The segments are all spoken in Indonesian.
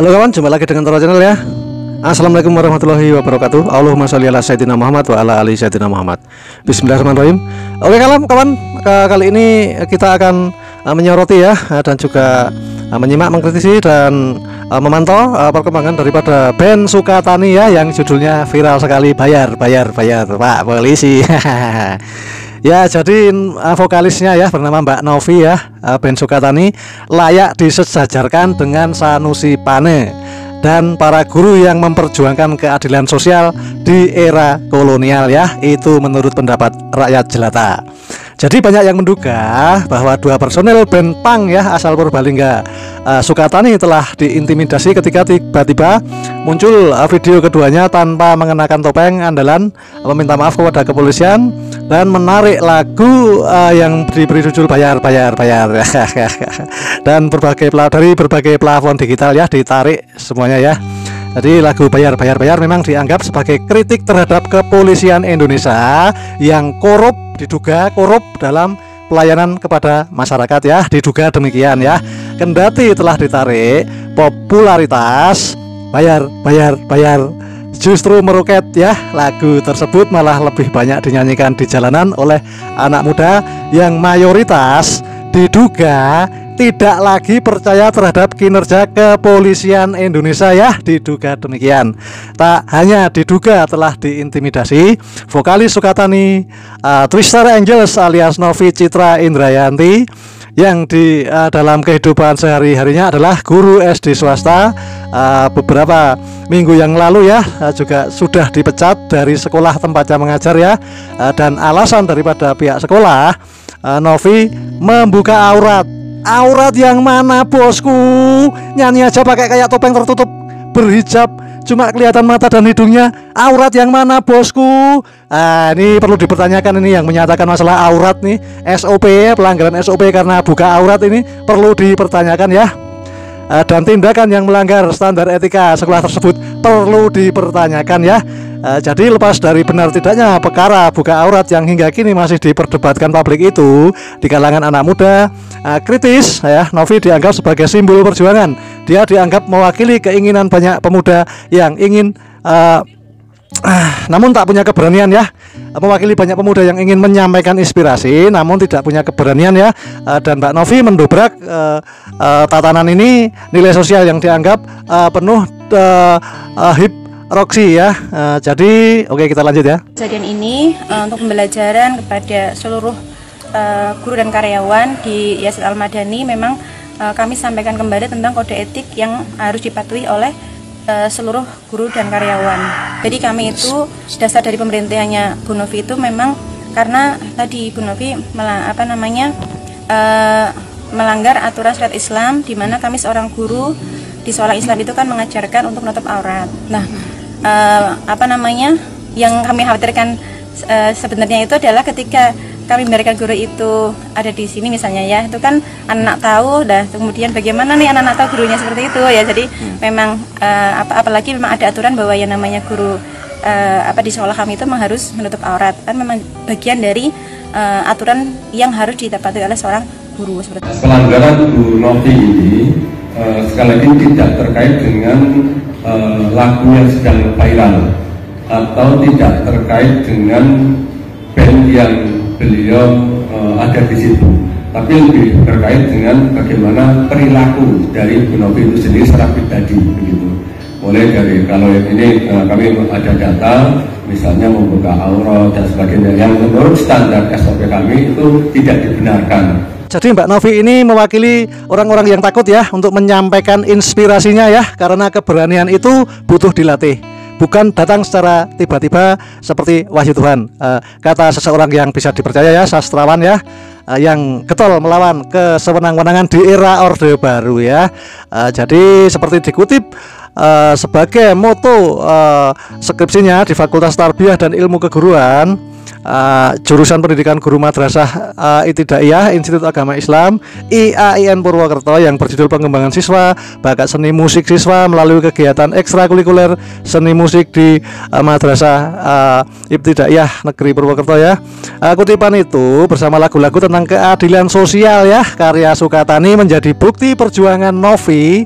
Halo kawan, jumpa lagi dengan Toro Channel ya. Assalamualaikum warahmatullahi wabarakatuh. Allahumma sholli ala sayyidina Muhammad wa ala ali sayyidina Muhammad. Bismillahirrahmanirrahim. Oke kawan, kali ini kita akan menyoroti ya, dan juga menyimak, mengkritisi dan memantau perkembangan daripada band Sukatani ya, yang judulnya viral sekali, bayar Pak Polisi. Ya, jadi vokalisnya ya bernama Mbak Novi ya, band Sukatani layak disejajarkan dengan Sanusi Pane dan para guru yang memperjuangkan keadilan sosial di era kolonial ya. Itu menurut pendapat rakyat jelata. Jadi banyak yang menduga bahwa dua personel band punk ya asal Purbalingga, Sukatani, telah diintimidasi ketika tiba-tiba muncul video keduanya tanpa mengenakan topeng andalan, meminta maaf kepada kepolisian dan menarik lagu yang diberi judul bayar dan dari berbagai plafon digital ya, ditarik semuanya ya. Jadi lagu bayar memang dianggap sebagai kritik terhadap kepolisian Indonesia yang diduga korup dalam pelayanan kepada masyarakat ya, diduga demikian ya. Kendati telah ditarik, popularitas bayar justru meroket ya. Lagu tersebut malah lebih banyak dinyanyikan di jalanan oleh anak muda yang mayoritas diduga tidak lagi percaya terhadap kinerja kepolisian Indonesia ya, diduga demikian. Tak hanya diduga telah diintimidasi, vokalis Sukatani, Twister Angels alias Novi Citra Indrayanti, yang di dalam kehidupan sehari-harinya adalah guru SD swasta, beberapa minggu yang lalu ya juga sudah dipecat dari sekolah tempatnya mengajar ya, dan alasan daripada pihak sekolah, Novi membuka aurat yang mana bosku, nyanyi aja pakai kayak topeng tertutup, berhijab cuma kelihatan mata dan hidungnya, aurat yang mana bosku. Ini perlu dipertanyakan, ini yang menyatakan masalah aurat nih, SOP ya, pelanggaran SOP karena buka aurat ini perlu dipertanyakan ya. Dan tindakan yang melanggar standar etika sekolah tersebut perlu dipertanyakan ya. Jadi lepas dari benar tidaknya perkara buka aurat yang hingga kini masih diperdebatkan publik itu di kalangan anak muda kritis ya, Novi dianggap sebagai simbol perjuangan. Dia dianggap mewakili keinginan banyak pemuda yang ingin namun tak punya keberanian ya, mewakili banyak pemuda yang ingin menyampaikan inspirasi namun tidak punya keberanian ya. Dan Mbak Novi mendobrak tatanan ini, nilai sosial yang dianggap penuh hip Roxy ya. Jadi oke, kita lanjut ya. Kejadian ini untuk pembelajaran kepada seluruh guru dan karyawan di Yayasan Al-Madani, memang kami sampaikan kembali tentang kode etik yang harus dipatuhi oleh seluruh guru dan karyawan. Jadi kami itu dasar dari pemerintahannya Bu Novi itu memang karena tadi Bu Novi melanggar aturan syariat Islam, di mana kami seorang guru di sekolah Islam itu kan mengajarkan untuk menutup aurat. Nah, yang kami khawatirkan sebenarnya itu adalah ketika kami memberikan guru itu ada di sini misalnya ya, itu kan anak tahu dah, kemudian bagaimana nih anak tahu gurunya seperti itu ya. Jadi memang apalagi memang ada aturan bahwa yang namanya guru di sekolah kami itu memang harus menutup aurat, kan memang bagian dari aturan yang harus didapati oleh seorang guru seperti itu. Pelanggaran Bu Novi ini sekali lagi tidak terkait dengan lagu yang sedang viral atau tidak terkait dengan band yang beliau ada di situ, tapi lebih terkait dengan bagaimana perilaku dari Bu Novi itu sendiri secara pribadi begitu. Mulai dari kalau yang ini kami ada data misalnya membuka aurat dan sebagainya yang menurut standar SOP kami itu tidak dibenarkan. Jadi Mbak Novi ini mewakili orang-orang yang takut ya untuk menyampaikan inspirasinya ya, karena keberanian itu butuh dilatih, bukan datang secara tiba-tiba seperti wahyu Tuhan. Kata seseorang yang bisa dipercaya ya, sastrawan ya, yang getol melawan kesewenang-wenangan di era Orde Baru ya. Jadi seperti dikutip sebagai moto skripsinya di Fakultas Tarbiyah dan Ilmu Keguruan, jurusan pendidikan guru madrasah Ibtidaiyah Institut Agama Islam IAIN Purwokerto yang berjudul pengembangan siswa bakat seni musik siswa melalui kegiatan ekstrakurikuler seni musik di Madrasah Ibtidaiyah Negeri Purwokerto ya. Kutipan itu bersama lagu-lagu tentang keadilan sosial ya, karya Sukatani menjadi bukti perjuangan Novi.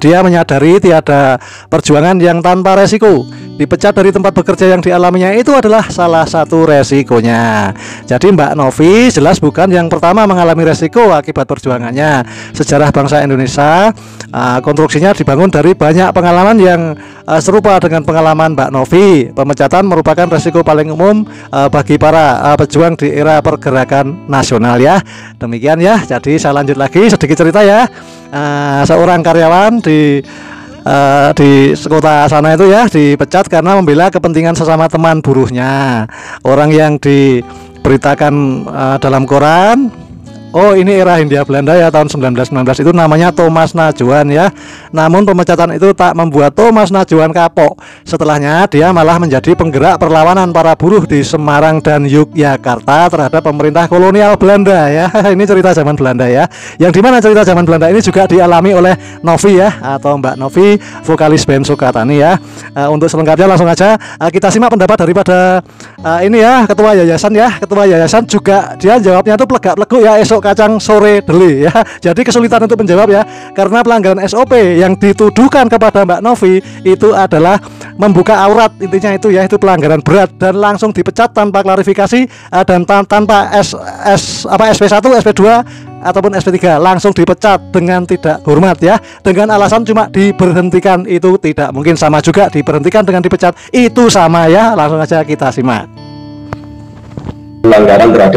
Dia menyadari tiada perjuangan yang tanpa resiko. Dipecat dari tempat bekerja yang dialaminya itu adalah salah satu resikonya. Jadi Mbak Novi jelas bukan yang pertama mengalami resiko akibat perjuangannya. Sejarah bangsa Indonesia konstruksinya dibangun dari banyak pengalaman yang serupa dengan pengalaman Mbak Novi. Pemecatan merupakan resiko paling umum bagi para pejuang di era pergerakan nasional ya. Demikian ya. Jadi saya lanjut lagi sedikit cerita ya. Seorang karyawan di kota sana itu ya dipecat karena membela kepentingan sesama teman buruhnya. Orang yang diberitakan dalam koran, oh ini era Hindia Belanda ya tahun 1919, itu namanya Thomas Najuan ya. Namun pemecatan itu tak membuat Thomas Najuan kapok. Setelahnya dia malah menjadi penggerak perlawanan para buruh di Semarang dan Yogyakarta terhadap pemerintah kolonial Belanda ya. Ini cerita zaman Belanda ya. Yang dimana cerita zaman Belanda ini juga dialami oleh Novi ya, atau Mbak Novi, vokalis band Sukatani ya. Untuk selengkapnya langsung aja kita simak pendapat daripada ini ya, ketua yayasan ya. Ketua yayasan juga dia jawabnya tuh plegak-pleguk ya, esok kacang sore deli ya. Jadi kesulitan untuk menjawab ya, karena pelanggaran SOP yang dituduhkan kepada Mbak Novi itu adalah membuka aurat, intinya itu ya, itu pelanggaran berat dan langsung dipecat tanpa klarifikasi dan tanpa SP1, SP2 ataupun SP3, langsung dipecat dengan tidak hormat ya, dengan alasan cuma diberhentikan. Itu tidak mungkin, sama juga diberhentikan dengan dipecat itu sama ya. Langsung aja kita simak. Pelanggaran terhadap